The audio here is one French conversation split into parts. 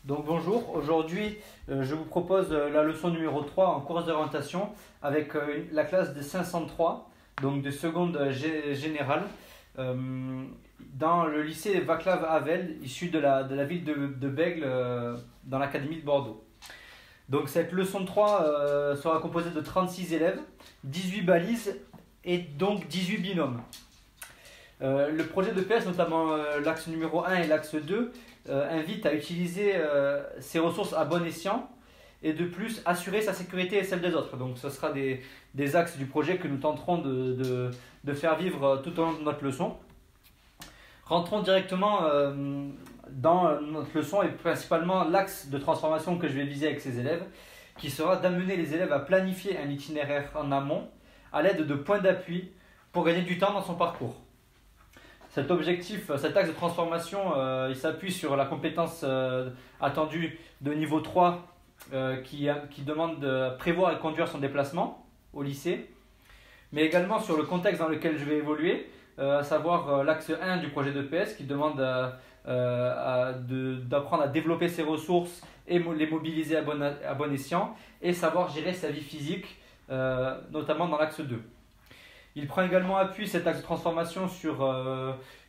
Donc bonjour, aujourd'hui je vous propose la leçon numéro 3 en course d'orientation avec la classe de 503, donc de seconde générale, dans le lycée Václav Havel, issu de la ville de Bègle, dans l'académie de Bordeaux. Donc cette leçon 3 sera composée de 36 élèves, 18 balises et donc 18 binômes. Le projet de PS, notamment l'axe numéro 1 et l'axe 2, invite à utiliser ses ressources à bon escient et de plus assurer sa sécurité et celle des autres. Donc ce sera des axes du projet que nous tenterons de faire vivre tout au long de notre leçon. Rentrons directement dans notre leçon et principalement l'axe de transformation que je vais viser avec ces élèves, qui sera d'amener les élèves à planifier un itinéraire en amont à l'aide de points d'appui pour gagner du temps dans son parcours. Cet objectif, cet axe de transformation, il s'appuie sur la compétence attendue de niveau 3 qui demande de prévoir et conduire son déplacement au lycée, mais également sur le contexte dans lequel je vais évoluer, à savoir l'axe 1 du projet de PS qui demande d'apprendre à développer ses ressources et les mobiliser à bon escient et savoir gérer sa vie physique, notamment dans l'axe 2. Il prend également appui, cet axe de transformation, sur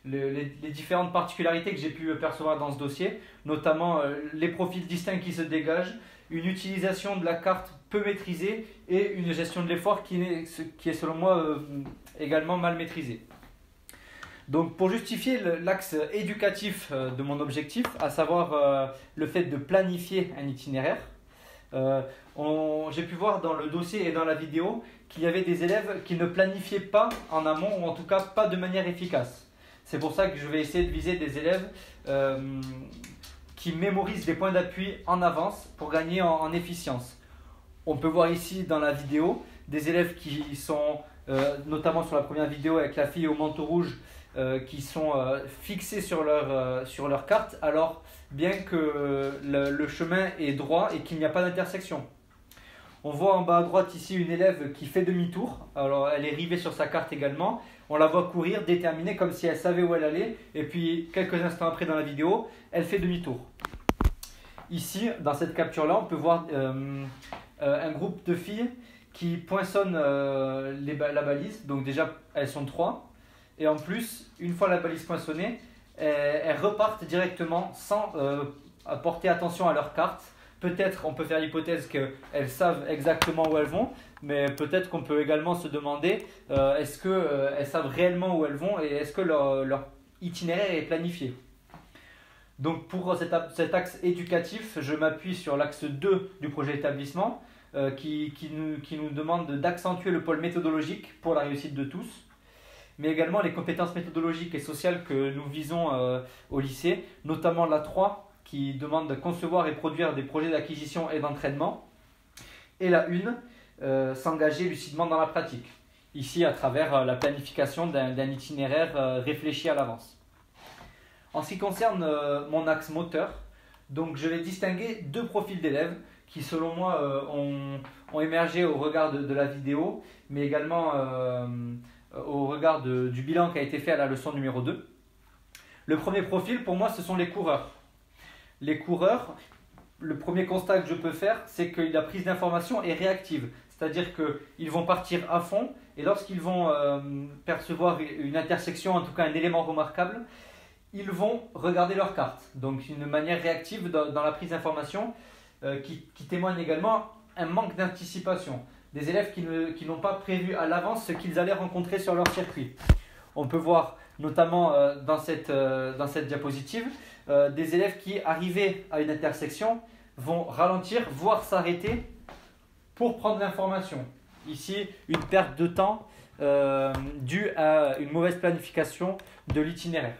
les différentes particularités que j'ai pu percevoir dans ce dossier, notamment les profils distincts qui se dégagent, une utilisation de la carte peu maîtrisée et une gestion de l'effort qui est selon moi également mal maîtrisée. Donc pour justifier l'axe éducatif de mon objectif, à savoir le fait de planifier un itinéraire, j'ai pu voir dans le dossier et dans la vidéo qu'il y avait des élèves qui ne planifiaient pas en amont, ou en tout cas pas de manière efficace. C'est pour ça que je vais essayer de viser des élèves qui mémorisent les points d'appui en avance pour gagner en efficience. On peut voir ici dans la vidéo des élèves qui sont, notamment sur la première vidéo avec la fille au manteau rouge, qui sont fixés sur leur carte, alors bien que le chemin est droit et qu'il n'y a pas d'intersection. On voit en bas à droite ici une élève qui fait demi-tour. Alors elle est rivée sur sa carte également. On la voit courir, déterminée, comme si elle savait où elle allait. Et puis quelques instants après dans la vidéo, elle fait demi-tour. Ici, dans cette capture-là, on peut voir un groupe de filles qui poinçonnent la balise. Donc déjà, elles sont 3. Et en plus, une fois la balise poinçonnée, elles repartent directement sans porter attention à leur carte. Peut-être on peut faire l'hypothèse qu'elles savent exactement où elles vont, mais peut-être qu'on peut également se demander est-ce qu'elles savent réellement où elles vont et est-ce que leur itinéraire est planifié. Donc pour cet axe éducatif, je m'appuie sur l'axe 2 du projet établissement qui nous demande d'accentuer le pôle méthodologique pour la réussite de tous, mais également les compétences méthodologiques et sociales que nous visons au lycée, notamment la 3 qui demande de concevoir et produire des projets d'acquisition et d'entraînement, et la 1, s'engager lucidement dans la pratique, ici à travers la planification d'un itinéraire réfléchi à l'avance. En ce qui concerne mon axe moteur, donc je vais distinguer 2 profils d'élèves qui selon moi ont émergé au regard de la vidéo, mais également au regard du bilan qui a été fait à la leçon numéro 2. Le premier profil, pour moi, ce sont les coureurs. Les coureurs, le premier constat que je peux faire, c'est que la prise d'information est réactive. C'est-à-dire qu'ils vont partir à fond et lorsqu'ils vont percevoir une intersection, en tout cas un élément remarquable, ils vont regarder leur carte. Donc une manière réactive dans la prise d'information qui témoigne également un manque d'anticipation. Des élèves qui n'ont pas prévu à l'avance ce qu'ils allaient rencontrer sur leur circuit. On peut voir notamment dans cette diapositive des élèves qui, arrivés à une intersection, vont ralentir, voire s'arrêter pour prendre l'information. Ici, une perte de temps due à une mauvaise planification de l'itinéraire.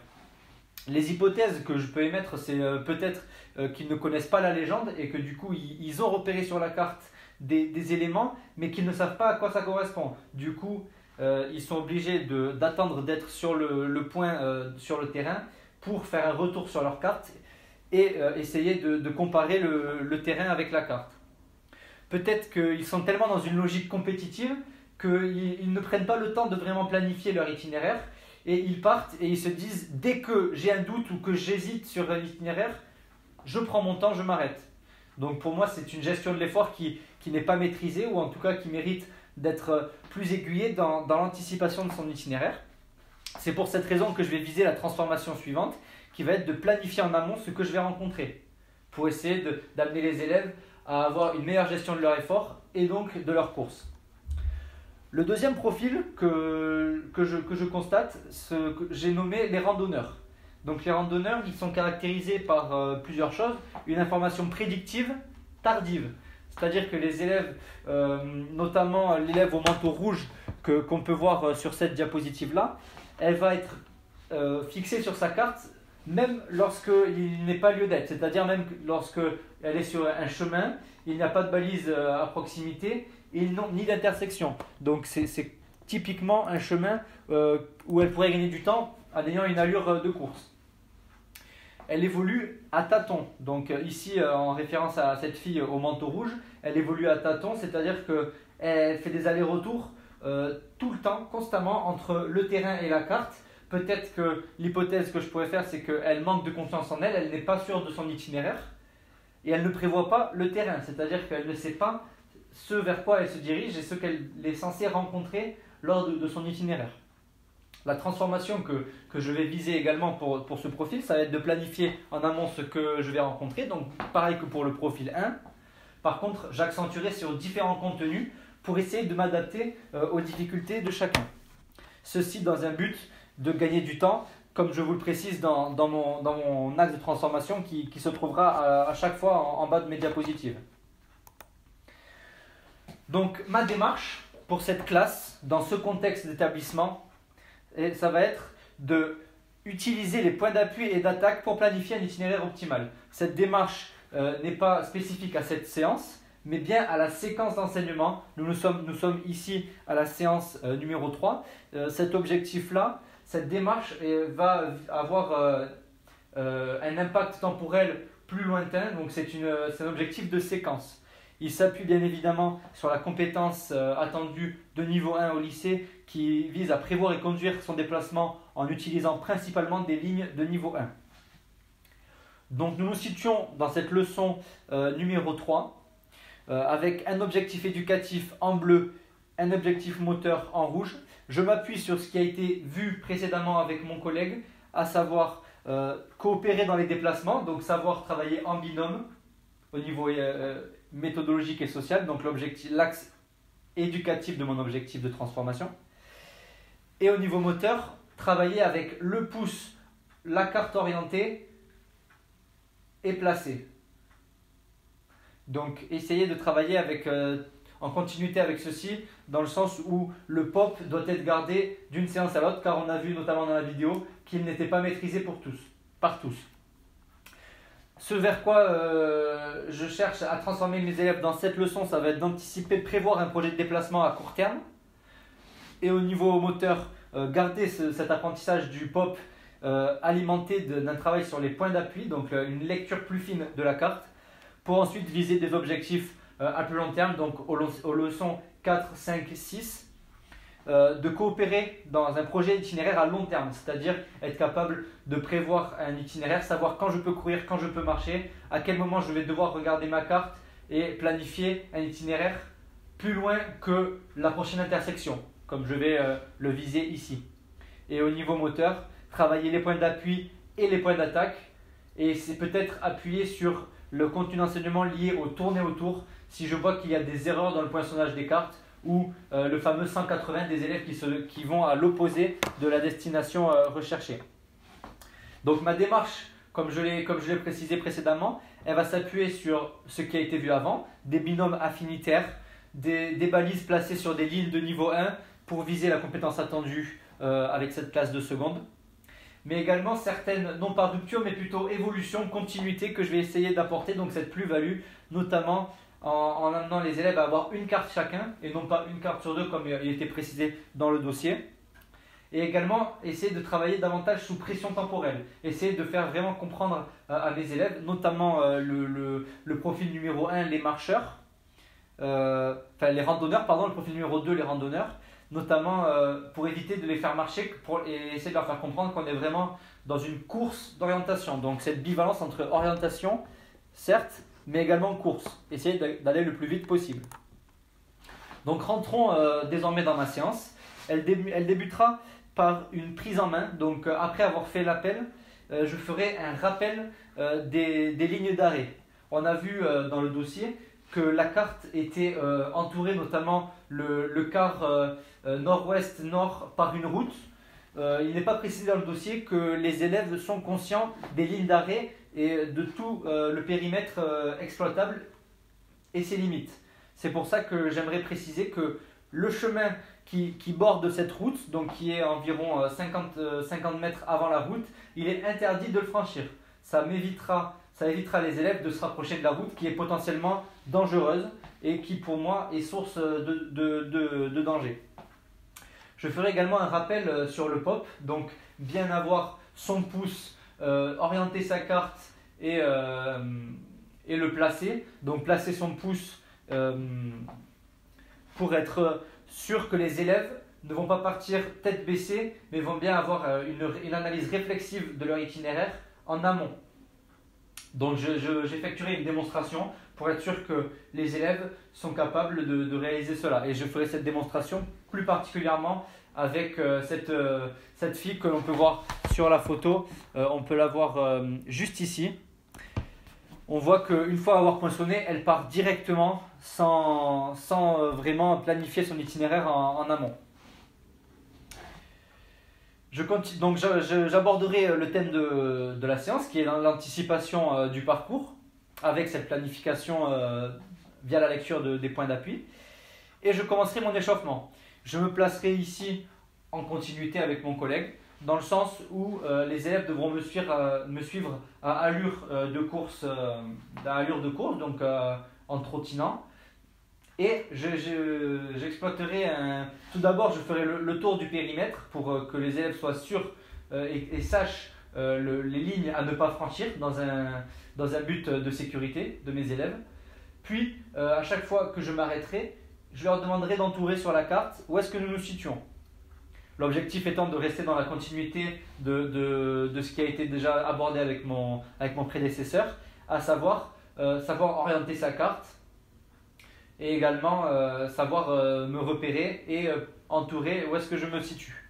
Les hypothèses que je peux émettre, c'est peut-être qu'ils ne connaissent pas la légende et que du coup, ils ont repéré sur la carte des éléments, mais qu'ils ne savent pas à quoi ça correspond. Du coup, ils sont obligés d'attendre d'être sur le point sur le terrain pour faire un retour sur leur carte et essayer de comparer le terrain avec la carte. Peut-être qu'ils sont tellement dans une logique compétitive qu'ils ne prennent pas le temps de vraiment planifier leur itinéraire et ils partent et ils se disent dès que j'ai un doute ou que j'hésite sur un itinéraire, je prends mon temps, je m'arrête. Donc pour moi, c'est une gestion de l'effort qui n'est pas maîtrisée ou en tout cas qui mérite d'être plus aiguillée dans l'anticipation de son itinéraire. C'est pour cette raison que je vais viser la transformation suivante qui va être de planifier en amont ce que je vais rencontrer pour essayer d'amener les élèves à avoir une meilleure gestion de leur effort et donc de leur course. Le deuxième profil que je constate, j'ai nommé les randonneurs. Donc les randonneurs, ils sont caractérisés par plusieurs choses. Une information prédictive, tardive. C'est-à-dire que les élèves, notamment l'élève au manteau rouge qu'on peut voir sur cette diapositive-là, elle va être fixée sur sa carte même lorsqu'il n'est pas lieu d'être. C'est-à-dire même lorsqu'elle est sur un chemin, il n'y a pas de balise à proximité et ni d'intersection. Donc c'est typiquement un chemin où elle pourrait gagner du temps en ayant une allure de course. Elle évolue à tâtons. Donc ici, en référence à cette fille au manteau rouge, elle évolue à tâtons, c'est-à-dire qu'elle fait des allers-retours tout le temps, constamment, entre le terrain et la carte. Peut-être que l'hypothèse que je pourrais faire, c'est qu'elle manque de confiance en elle, elle n'est pas sûre de son itinéraire et elle ne prévoit pas le terrain, c'est-à-dire qu'elle ne sait pas ce vers quoi elle se dirige et ce qu'elle est censée rencontrer lors de son itinéraire. La transformation que je vais viser également pour ce profil, ça va être de planifier en amont ce que je vais rencontrer, donc pareil que pour le profil 1. Par contre, j'accentuerai sur différents contenus pour essayer de m'adapter aux difficultés de chacun. Ceci dans un but de gagner du temps, comme je vous le précise dans mon axe de transformation qui se trouvera à chaque fois en bas de mes diapositives. Donc ma démarche pour cette classe, dans ce contexte d'établissement, ça va être d'utiliser les points d'appui et d'attaque pour planifier un itinéraire optimal. Cette démarche n'est pas spécifique à cette séance, mais bien à la séquence d'enseignement. Nous sommes ici à la séance numéro 3. Cet objectif-là, cette démarche va avoir un impact temporel plus lointain, donc c'est un objectif de séquence. Il s'appuie bien évidemment sur la compétence attendue de niveau 1 au lycée qui vise à prévoir et conduire son déplacement en utilisant principalement des lignes de niveau 1. Donc nous nous situons dans cette leçon numéro 3 avec un objectif éducatif en bleu, un objectif moteur en rouge. Je m'appuie sur ce qui a été vu précédemment avec mon collègue, à savoir coopérer dans les déplacements, donc savoir travailler en binôme au niveau méthodologique et social, donc l'axe éducatif de mon objectif de transformation. Et au niveau moteur, travailler avec le pouce, la carte orientée et placée. Donc essayer de travailler en continuité avec ceci, dans le sens où le pop doit être gardé d'une séance à l'autre, car on a vu notamment dans la vidéo qu'il n'était pas maîtrisé par tous. Ce vers quoi je cherche à transformer mes élèves dans cette leçon, ça va être d'anticiper, prévoir un projet de déplacement à court terme. Et au niveau moteur, garder cet apprentissage du pop alimenté d'un travail sur les points d'appui, donc une lecture plus fine de la carte, pour ensuite viser des objectifs à plus long terme, donc aux leçons 4, 5, 6, de coopérer dans un projet itinéraire à long terme, c'est-à-dire être capable de prévoir un itinéraire, savoir quand je peux courir, quand je peux marcher, à quel moment je vais devoir regarder ma carte et planifier un itinéraire plus loin que la prochaine intersection, comme je vais le viser ici. Et au niveau moteur, travailler les points d'appui et les points d'attaque, et c'est peut-être appuyer sur le contenu d'enseignement lié au tourner autour, si je vois qu'il y a des erreurs dans le poinçonnage des cartes, ou le fameux 180 des élèves qui vont à l'opposé de la destination recherchée. Donc ma démarche, comme je l'ai précisé précédemment, elle va s'appuyer sur ce qui a été vu avant, des binômes affinitaires, des balises placées sur des lignes de niveau 1 pour viser la compétence attendue avec cette classe de seconde, mais également certaines, non pas ruptures, mais plutôt évolution, continuité que je vais essayer d'apporter, donc cette plus-value, notamment en amenant les élèves à avoir une carte chacun et non pas une carte sur deux comme il était précisé dans le dossier. Et également essayer de travailler davantage sous pression temporelle, essayer de faire vraiment comprendre à mes élèves, notamment le profil numéro 1, les marcheurs, les randonneurs, pardon, le profil numéro 2, les randonneurs, notamment pour éviter de les faire marcher et essayer de leur faire comprendre qu'on est vraiment dans une course d'orientation. Donc cette bivalence entre orientation certes, mais également course. Essayer d'aller le plus vite possible. Donc rentrons désormais dans ma séance. Elle débutera par une prise en main. Donc après avoir fait l'appel, je ferai un rappel des lignes d'arrêt. On a vu dans le dossier que la carte était entourée, notamment le quart nord-ouest-nord par une route. Il n'est pas précisé dans le dossier que les élèves sont conscients des lignes d'arrêt et de tout le périmètre exploitable et ses limites. C'est pour ça que j'aimerais préciser que le chemin qui borde cette route, donc qui est environ 50 mètres avant la route, il est interdit de le franchir. Ça évitera les élèves de se rapprocher de la route qui est potentiellement dangereuse et qui pour moi est source de danger. Je ferai également un rappel sur le POP, donc bien avoir son pouce, orienter sa carte et le placer. Donc placer son pouce pour être sûr que les élèves ne vont pas partir tête baissée, mais vont bien avoir une analyse réflexive de leur itinéraire en amont. Donc j'effectuerai une démonstration pour être sûr que les élèves sont capables de réaliser cela. Et je ferai cette démonstration plus particulièrement avec cette fille que l'on peut voir sur la photo. On peut la voir juste ici. On voit qu'une fois avoir poinçonné, elle part directement sans vraiment planifier son itinéraire en amont. Donc j'aborderai le thème de la séance qui est l'anticipation du parcours avec cette planification via la lecture des points d'appui. Et je commencerai mon échauffement. Je me placerai ici en continuité avec mon collègue dans le sens où les élèves devront me suivre à allure de course, donc en trottinant. Et j'exploiterai tout d'abord, je ferai le tour du périmètre pour que les élèves soient sûrs et sachent les lignes à ne pas franchir dans un but de sécurité de mes élèves. Puis, à chaque fois que je m'arrêterai, je leur demanderai d'entourer sur la carte où est-ce que nous nous situons. L'objectif étant de rester dans la continuité de ce qui a été déjà abordé avec mon prédécesseur, à savoir orienter sa carte et également savoir me repérer et entourer où est-ce que je me situe.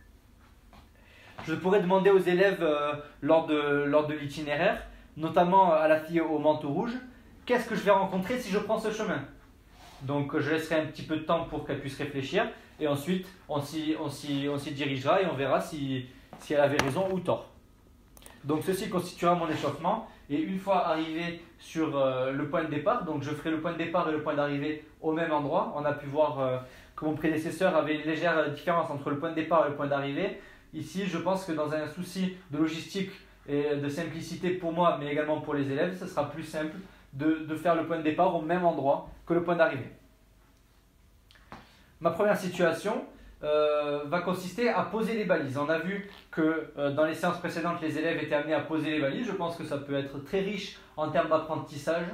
Je pourrais demander aux élèves lors de l'itinéraire, notamment à la fille au manteau rouge, qu'est-ce que je vais rencontrer si je prends ce chemin. Donc je laisserai un petit peu de temps pour qu'elle puisse réfléchir et ensuite on s'y dirigera et on verra si elle avait raison ou tort. Donc ceci constituera mon échauffement et une fois arrivé sur le point de départ, donc je ferai le point de départ et le point d'arrivée au même endroit. On a pu voir que mon prédécesseur avait une légère différence entre le point de départ et le point d'arrivée. Ici je pense que dans un souci de logistique et de simplicité pour moi mais également pour les élèves, ce sera plus simple de faire le point de départ au même endroit que le point d'arrivée. Ma première situation va consister à poser les balises. On a vu que dans les séances précédentes, les élèves étaient amenés à poser les balises. Je pense que ça peut être très riche en termes d'apprentissage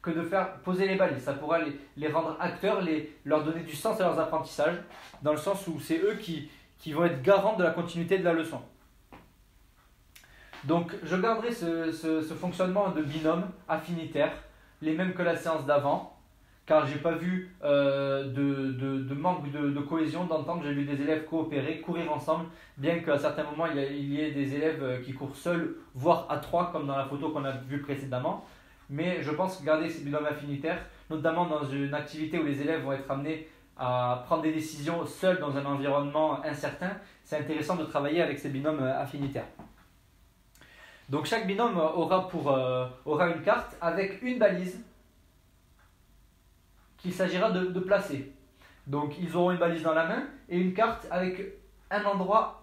que de faire poser les balises. Ça pourra les rendre acteurs, leur donner du sens à leurs apprentissages, dans le sens où c'est eux qui vont être garants de la continuité de la leçon. Donc je garderai ce fonctionnement de binôme affinitaire, les mêmes que la séance d'avant, car je n'ai pas vu de manque de cohésion, d'entente. J'ai vu des élèves coopérer, courir ensemble, bien qu'à certains moments il y ait des élèves qui courent seuls, voire à trois, comme dans la photo qu'on a vue précédemment. Mais je pense que garder ces binômes affinitaires, notamment dans une activité où les élèves vont être amenés à prendre des décisions seuls dans un environnement incertain, c'est intéressant de travailler avec ces binômes affinitaires. Donc chaque binôme aura une carte avec une balise qu'il s'agira de placer. Donc ils auront une balise dans la main et une carte avec un endroit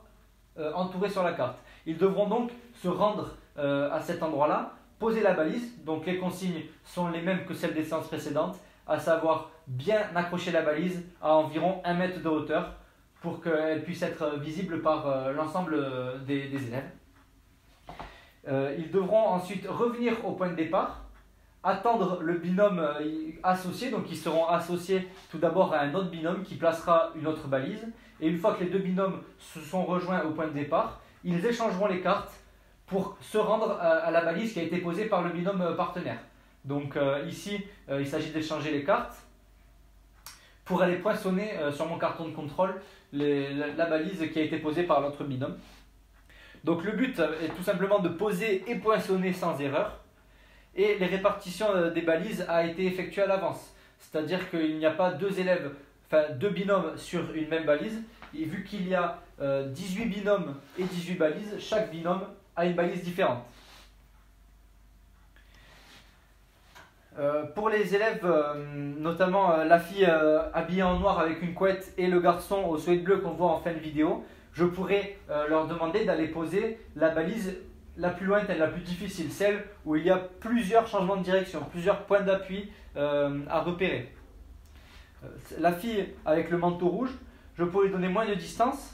entouré sur la carte. Ils devront donc se rendre à cet endroit-là, poser la balise. Donc les consignes sont les mêmes que celles des séances précédentes, à savoir bien accrocher la balise à environ 1 mètre de hauteur pour qu'elle puisse être visible par l'ensemble des élèves. Ils devront ensuite revenir au point de départ, attendre le binôme associé, donc ils seront associés tout d'abord à un autre binôme qui placera une autre balise, et une fois que les deux binômes se sont rejoints au point de départ, ils échangeront les cartes pour se rendre à la balise qui a été posée par le binôme partenaire. Donc ici, il s'agit d'échanger les cartes pour aller poinçonner sur mon carton de contrôle la balise qui a été posée par l'autre binôme. Donc le but est tout simplement de poser et poinçonner sans erreur. Et les répartitions des balises a été effectuée à l'avance. C'est-à-dire qu'il n'y a pas deux binômes sur une même balise. Et vu qu'il y a 18 binômes et 18 balises, chaque binôme a une balise différente. Pour les élèves, notamment la fille habillée en noir avec une couette et le garçon au sweat bleu qu'on voit en fin de vidéo, je pourrais leur demander d'aller poser la balise la plus lointaine, la plus difficile, celle où il y a plusieurs changements de direction, plusieurs points d'appui à repérer. La fille avec le manteau rouge, je pourrais lui donner moins de distance,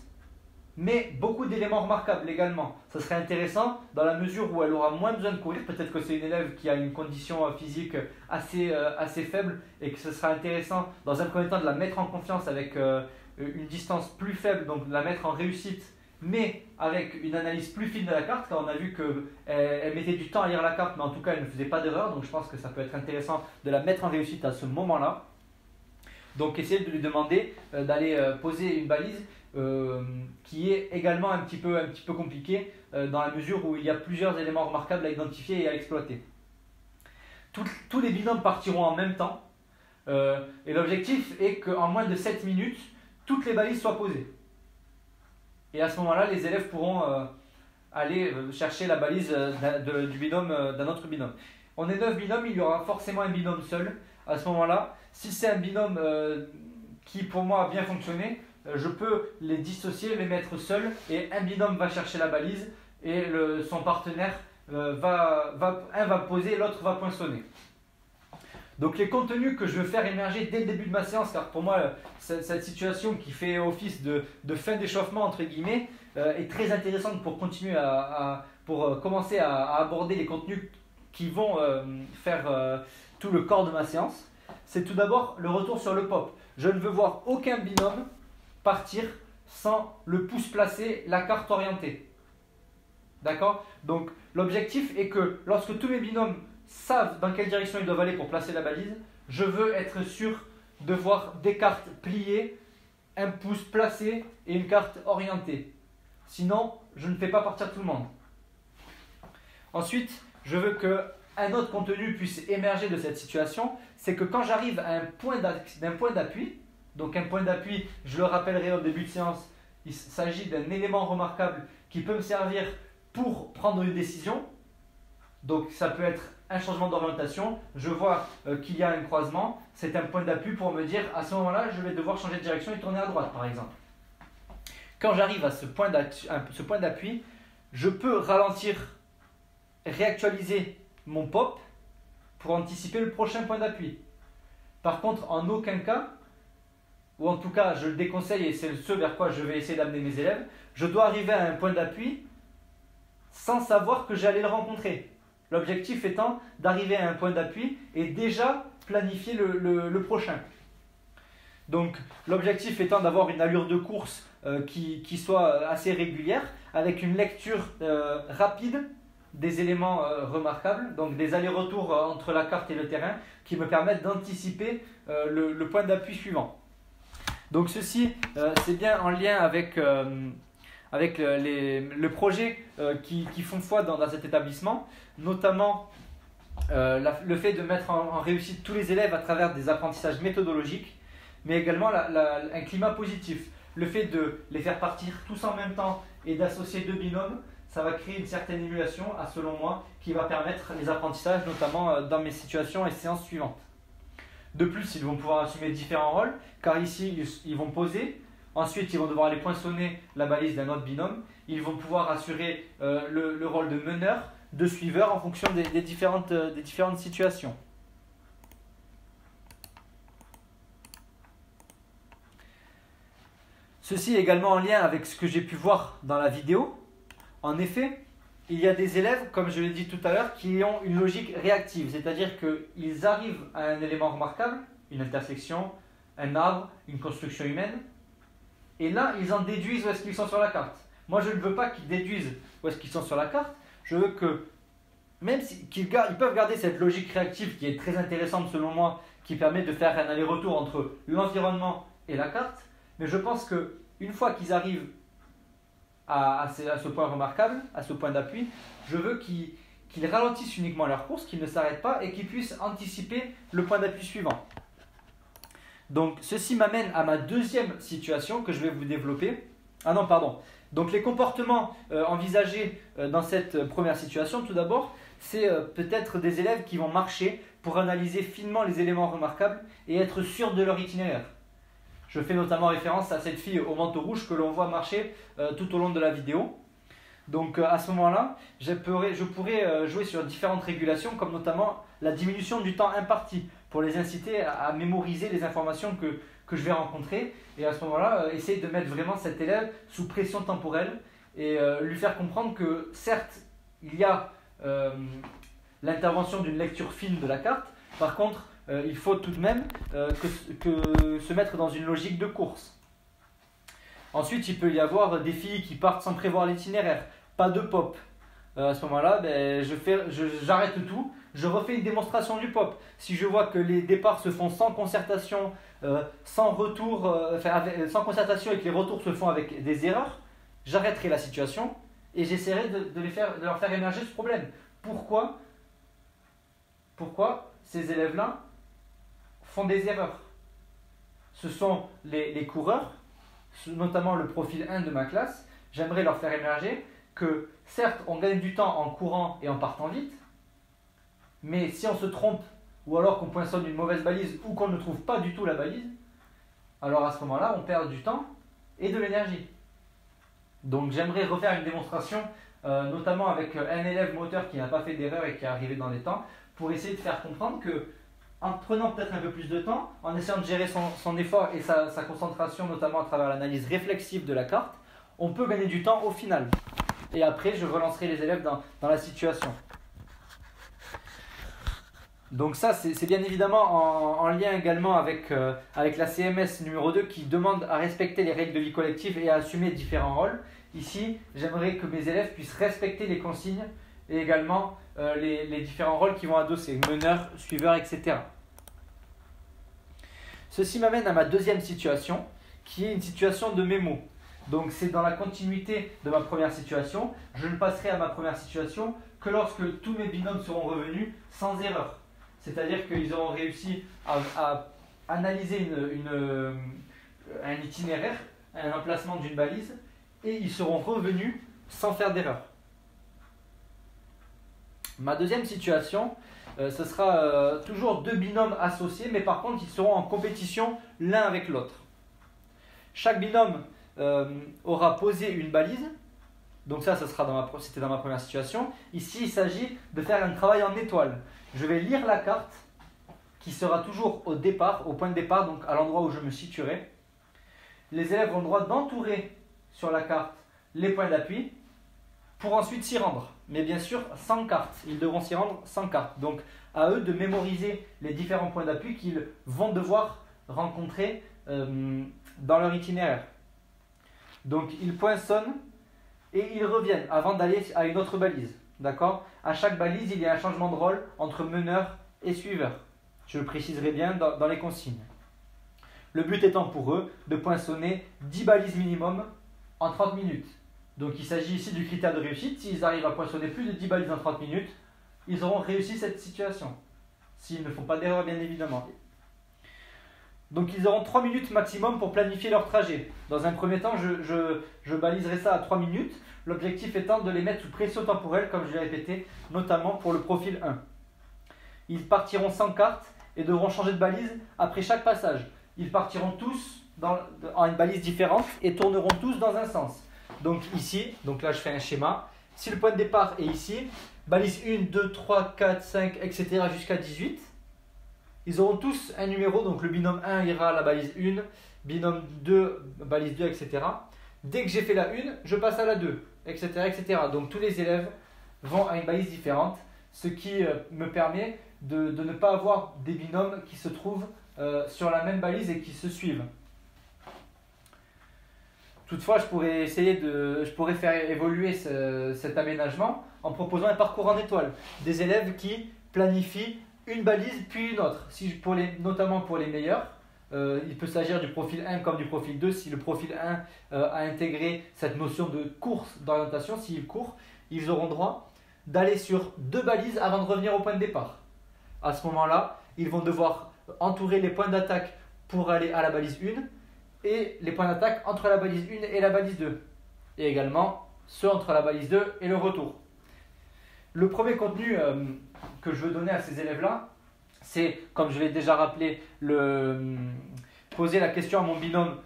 mais beaucoup d'éléments remarquables également. Ça serait intéressant dans la mesure où elle aura moins besoin de courir. Peut-être que c'est une élève qui a une condition physique assez faible et que ce sera intéressant dans un premier temps de la mettre en confiance avec une distance plus faible, donc de la mettre en réussite, mais avec une analyse plus fine de la carte, car on a vu qu'elle mettait du temps à lire la carte, mais en tout cas elle ne faisait pas d'erreur, donc je pense que ça peut être intéressant de la mettre en réussite à ce moment-là. Donc essayez de lui demander d'aller poser une balise qui est également un petit peu compliquée dans la mesure où il y a plusieurs éléments remarquables à identifier et à exploiter. Tous les binômes partiront en même temps et l'objectif est qu'en moins de 7 minutes, toutes les balises soient posées. Et à ce moment-là, les élèves pourront aller chercher la balise du binôme, d'un autre binôme. On est 9 binômes, il y aura forcément un binôme seul. À ce moment-là, si c'est un binôme qui pour moi a bien fonctionné, je peux les dissocier, les mettre seuls et un binôme va chercher la balise et son partenaire un va poser, l'autre va poinçonner. Donc les contenus que je veux faire émerger dès le début de ma séance, car pour moi cette situation qui fait office de fin d'échauffement entre guillemets est très intéressante pour continuer pour commencer à aborder les contenus qui vont faire tout le corps de ma séance. C'est tout d'abord le retour sur le pop. Je ne veux voir aucun binôme partir sans le pouce placé, la carte orientée. D'accord? Donc l'objectif est que lorsque tous mes binômes savent dans quelle direction ils doivent aller pour placer la balise, je veux être sûr de voir des cartes pliées, un pouce placé et une carte orientée. Sinon, je ne fais pas partir tout le monde. Ensuite, je veux qu'un autre contenu puisse émerger de cette situation, c'est que quand j'arrive à un point d'appui, donc un point d'appui, je le rappellerai au début de séance, il s'agit d'un élément remarquable qui peut me servir pour prendre une décision. Donc ça peut être un changement d'orientation, je vois qu'il y a un croisement, c'est un point d'appui pour me dire à ce moment-là, je vais devoir changer de direction et tourner à droite par exemple. Quand j'arrive à ce point d'appui, je peux ralentir, réactualiser mon pop pour anticiper le prochain point d'appui. Par contre, en aucun cas, ou en tout cas je le déconseille et c'est ce vers quoi je vais essayer d'amener mes élèves, je dois arriver à un point d'appui sans savoir que j'allais le rencontrer. L'objectif étant d'arriver à un point d'appui et déjà planifier le prochain. Donc l'objectif étant d'avoir une allure de course qui soit assez régulière, avec une lecture rapide des éléments remarquables, donc des allers-retours entre la carte et le terrain qui me permettent d'anticiper le point d'appui suivant. Donc ceci, c'est bien en lien avec le projet qui font foi dans cet établissement, notamment le fait de mettre en réussite tous les élèves à travers des apprentissages méthodologiques, mais également un climat positif. Le fait de les faire partir tous en même temps et d'associer deux binômes, ça va créer une certaine émulation, selon moi, qui va permettre les apprentissages, notamment dans mes situations et séances suivantes. De plus, ils vont pouvoir assumer différents rôles, car ici, ils vont poser. Ensuite, ils vont devoir aller poinçonner la balise d'un autre binôme. Ils vont pouvoir assurer le rôle de meneur, de suiveur en fonction des différentes situations. Ceci est également en lien avec ce que j'ai pu voir dans la vidéo. En effet, il y a des élèves, comme je l'ai dit tout à l'heure, qui ont une logique réactive, c'est-à-dire qu'ils arrivent à un élément remarquable, une intersection, un arbre, une construction humaine, et là, ils en déduisent où est-ce qu'ils sont sur la carte. Moi, je ne veux pas qu'ils déduisent où est-ce qu'ils sont sur la carte, je veux que même ils peuvent garder cette logique réactive qui est très intéressante selon moi, qui permet de faire un aller-retour entre l'environnement et la carte. Mais je pense qu'une fois qu'ils arrivent à ce point remarquable, à ce point d'appui, je veux qu'ils ralentissent uniquement leur course, qu'ils ne s'arrêtent pas et qu'ils puissent anticiper le point d'appui suivant. Donc ceci m'amène à ma deuxième situation que je vais vous développer. Ah non, pardon. Donc les comportements envisagés dans cette première situation, tout d'abord, c'est peut-être des élèves qui vont marcher pour analyser finement les éléments remarquables et être sûrs de leur itinéraire. Je fais notamment référence à cette fille au manteau rouge que l'on voit marcher tout au long de la vidéo. Donc à ce moment-là, je pourrais jouer sur différentes régulations, comme notamment la diminution du temps imparti, pour les inciter à mémoriser les informations que je vais rencontrer. Et à ce moment-là, essayer de mettre vraiment cet élève sous pression temporelle et lui faire comprendre que certes, il y a l'intervention d'une lecture fine de la carte. Par contre, il faut tout de même que se mettre dans une logique de course. Ensuite, il peut y avoir des filles qui partent sans prévoir l'itinéraire, pas de pop. À ce moment-là, j'arrête tout, je refais une démonstration du pop. Si je vois que les départs se font sans concertation, sans retour, sans concertation et que les retours se font avec des erreurs, j'arrêterai la situation et j'essaierai de leur faire émerger ce problème. Pourquoi ces élèves-là font des erreurs? Ce sont les coureurs, notamment le profil 1 de ma classe. J'aimerais leur faire émerger que certes on gagne du temps en courant et en partant vite, mais si on se trompe ou alors qu'on poinçonne une mauvaise balise ou qu'on ne trouve pas du tout la balise, alors à ce moment-là on perd du temps et de l'énergie. Donc j'aimerais refaire une démonstration notamment avec un élève moteur qui n'a pas fait d'erreur et qui est arrivé dans les temps, pour essayer de faire comprendre que en prenant peut-être un peu plus de temps, en essayant de gérer son effort et sa concentration, notamment à travers l'analyse réflexive de la carte, on peut gagner du temps au final. Et après, je relancerai les élèves dans la situation. Donc ça, c'est bien évidemment en lien également avec la CMS numéro 2 qui demande à respecter les règles de vie collective et à assumer différents rôles. Ici, j'aimerais que mes élèves puissent respecter les consignes et également les différents rôles qui vont adosser, meneur, suiveur, etc. Ceci m'amène à ma deuxième situation, qui est une situation de mémo. Donc c'est dans la continuité de ma première situation. Je ne passerai à ma première situation que lorsque tous mes binômes seront revenus sans erreur. C'est-à-dire qu'ils auront réussi à analyser un itinéraire, un emplacement d'une balise, et ils seront revenus sans faire d'erreur. Ma deuxième situation, ce sera toujours deux binômes associés, mais par contre ils seront en compétition l'un avec l'autre. Chaque binôme aura posé une balise, donc ça c'était dans ma première situation. Ici il s'agit de faire un travail en étoile. Je vais lire la carte qui sera toujours au départ, au point de départ, donc à l'endroit où je me situerai. Les élèves ont le droit d'entourer sur la carte les points d'appui pour ensuite s'y rendre. Mais bien sûr, sans carte. Ils devront s'y rendre sans carte. Donc, à eux de mémoriser les différents points d'appui qu'ils vont devoir rencontrer dans leur itinéraire. Donc, ils poinçonnent et ils reviennent avant d'aller à une autre balise. D'accord ? À chaque balise, il y a un changement de rôle entre meneur et suiveur. Je le préciserai bien dans les consignes. Le but étant pour eux de poinçonner 10 balises minimum en 30 minutes. Donc il s'agit ici du critère de réussite. S'ils arrivent à poinçonner plus de 10 balises en 30 minutes, ils auront réussi cette situation. S'ils ne font pas d'erreur, bien évidemment. Donc ils auront 3 minutes maximum pour planifier leur trajet. Dans un premier temps, je baliserai ça à 3 minutes. L'objectif étant de les mettre sous pression temporelle, comme je l'ai répété, notamment pour le profil 1. Ils partiront sans carte et devront changer de balise après chaque passage. Ils partiront tous en une balise différente et tourneront tous dans un sens. Donc ici, donc là je fais un schéma. Si le point de départ est ici, balise 1, 2, 3, 4, 5, etc. jusqu'à 18. Ils auront tous un numéro, donc le binôme 1 ira à la balise 1, binôme 2, balise 2, etc. Dès que j'ai fait la 1, je passe à la 2, etc., etc. Donc tous les élèves vont à une balise différente, ce qui me permet de ne pas avoir des binômes qui se trouvent sur la même balise et qui se suivent. Toutefois, je pourrais faire évoluer cet aménagement en proposant un parcours en étoile. Des élèves qui planifient une balise puis une autre, notamment pour les meilleurs. Il peut s'agir du profil 1 comme du profil 2. Si le profil 1 a intégré cette notion de course d'orientation, s'ils courent, ils auront droit d'aller sur 2 balises avant de revenir au point de départ. À ce moment-là, ils vont devoir entourer les points d'attaque pour aller à la balise 1 et les points d'attaque entre la balise 1 et la balise 2. Et également ceux entre la balise 2 et le retour. Le premier contenu que je veux donner à ces élèves-là, c'est, comme je l'ai déjà rappelé, poser la question à mon binôme,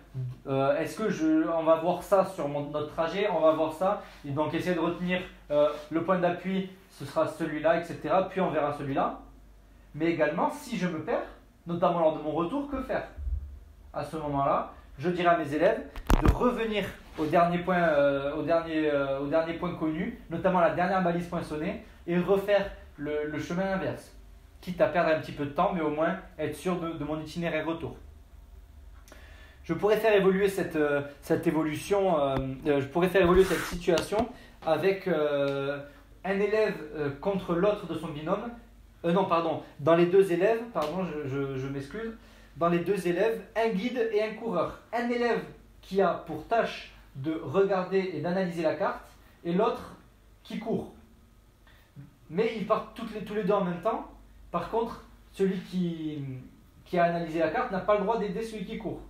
est-ce que on va voir ça sur notre trajet, on va voir ça, et donc essayer de retenir le point d'appui, ce sera celui-là, etc. Puis on verra celui-là. Mais également, si je me perds, notamment lors de mon retour, que faire? À ce moment-là, je dirai à mes élèves de revenir au dernier point connu, notamment la dernière balise poinçonnée, et refaire le chemin inverse. Quitte à perdre un petit peu de temps, mais au moins être sûr de mon itinéraire retour. Je pourrais faire évoluer cette situation avec un élève contre l'autre de son binôme. Dans les 2 élèves, je m'excuse, dans les 2 élèves, un guide et un coureur. Un élève qui a pour tâche de regarder et d'analyser la carte, et l'autre qui court. Mais ils partent tous les 2 en même temps. Par contre, celui qui a analysé la carte n'a pas le droit d'aider celui qui court,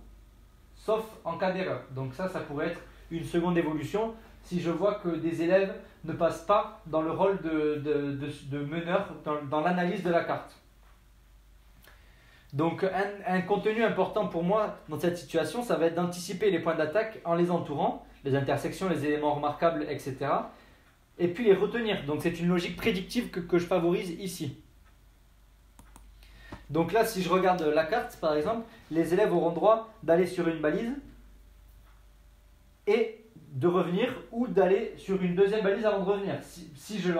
sauf en cas d'erreur. Donc ça pourrait être une seconde évolution si je vois que des élèves ne passent pas dans le rôle de meneur dans l'analyse de la carte. Donc un contenu important pour moi dans cette situation, ça va être d'anticiper les points d'attaque en les entourant, les intersections, les éléments remarquables, etc. Et puis les retenir. Donc c'est une logique prédictive que je favorise ici. Donc là, si je regarde la carte, par exemple, les élèves auront droit d'aller sur une balise et de revenir, ou d'aller sur une deuxième balise avant de revenir, si je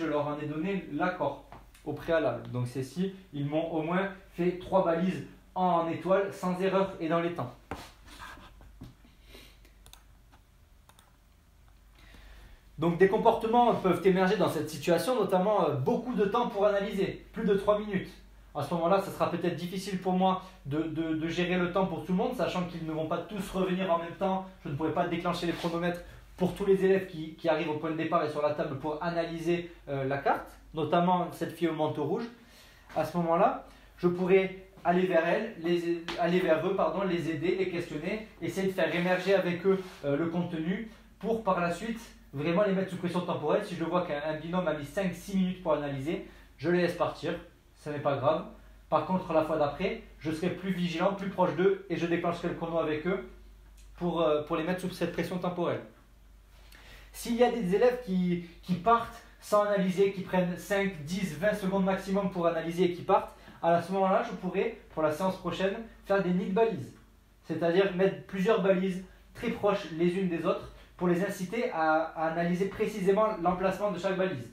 leur en ai donné l'accord au préalable. Donc c'est si ils m'ont au moins fait 3 balises en étoile sans erreur et dans les temps. Donc des comportements peuvent émerger dans cette situation, notamment beaucoup de temps pour analyser, plus de 3 minutes. À ce moment-là, ça sera peut-être difficile pour moi de gérer le temps pour tout le monde, sachant qu'ils ne vont pas tous revenir en même temps. Je ne pourrai pas déclencher les chronomètres pour tous les élèves qui arrivent au point de départ et sur la table pour analyser la carte, notamment cette fille au manteau rouge. À ce moment-là, je pourrais aller vers eux, les aider, les questionner, essayer de faire émerger avec eux le contenu pour par la suite vraiment les mettre sous pression temporelle. Si je vois qu'un binôme a mis 5-6 minutes pour analyser, je les laisse partir. Ce n'est pas grave. Par contre, la fois d'après, je serai plus vigilant, plus proche d'eux et je déclencherai le chrono avec eux pour les mettre sous cette pression temporelle. S'il y a des élèves qui partent sans analyser, qui prennent 5, 10, 20 secondes maximum pour analyser et qui partent, à ce moment-là, je pourrais, pour la séance prochaine, faire des nids de balises. C'est-à-dire mettre plusieurs balises très proches les unes des autres pour les inciter à analyser précisément l'emplacement de chaque balise.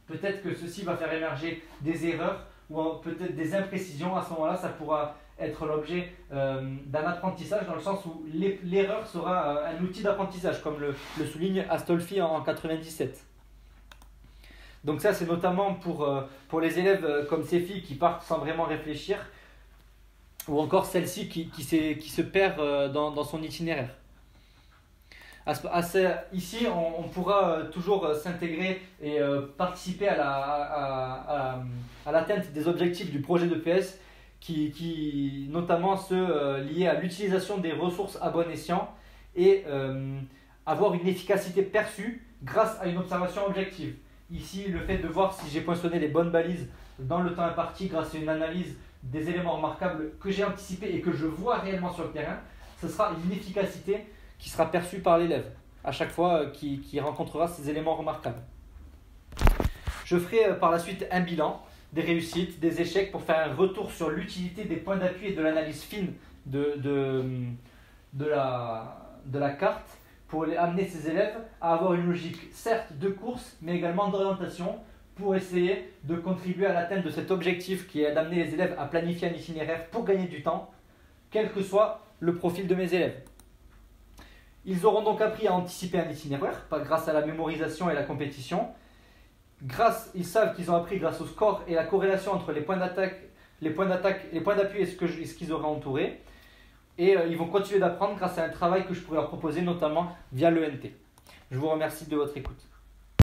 Peut-être que ceci va faire émerger des erreurs ou peut-être des imprécisions. À ce moment-là, ça pourra être l'objet d'un apprentissage dans le sens où l'erreur sera un outil d'apprentissage, comme le souligne Astolfi en 97. Donc ça, c'est notamment pour les élèves comme ces filles qui partent sans vraiment réfléchir, ou encore celle-ci qui se perd dans son itinéraire. Ici, on pourra toujours s'intégrer et participer à l'atteinte des objectifs du projet d'EPS, notamment ceux liés à l'utilisation des ressources à bon escient et avoir une efficacité perçue grâce à une observation objective. Ici, le fait de voir si j'ai poinçonné les bonnes balises dans le temps imparti grâce à une analyse des éléments remarquables que j'ai anticipés et que je vois réellement sur le terrain, ce sera une efficacité qui sera perçue par l'élève à chaque fois qu'il rencontrera ces éléments remarquables. Je ferai par la suite un bilan des réussites, des échecs pour faire un retour sur l'utilité des points d'appui et de l'analyse fine de la carte pour amener ces élèves à avoir une logique certes de course mais également d'orientation pour essayer de contribuer à l'atteinte de cet objectif qui est d'amener les élèves à planifier un itinéraire pour gagner du temps, quel que soit le profil de mes élèves. Ils auront donc appris à anticiper un itinéraire grâce à la mémorisation et la compétition. Ils savent qu'ils ont appris grâce au score et la corrélation entre les points d'attaque, les points d'appui et ce qu'ils auraient entouré. Et ils vont continuer d'apprendre grâce à un travail que je pourrais leur proposer, notamment via l'ENT. Je vous remercie de votre écoute.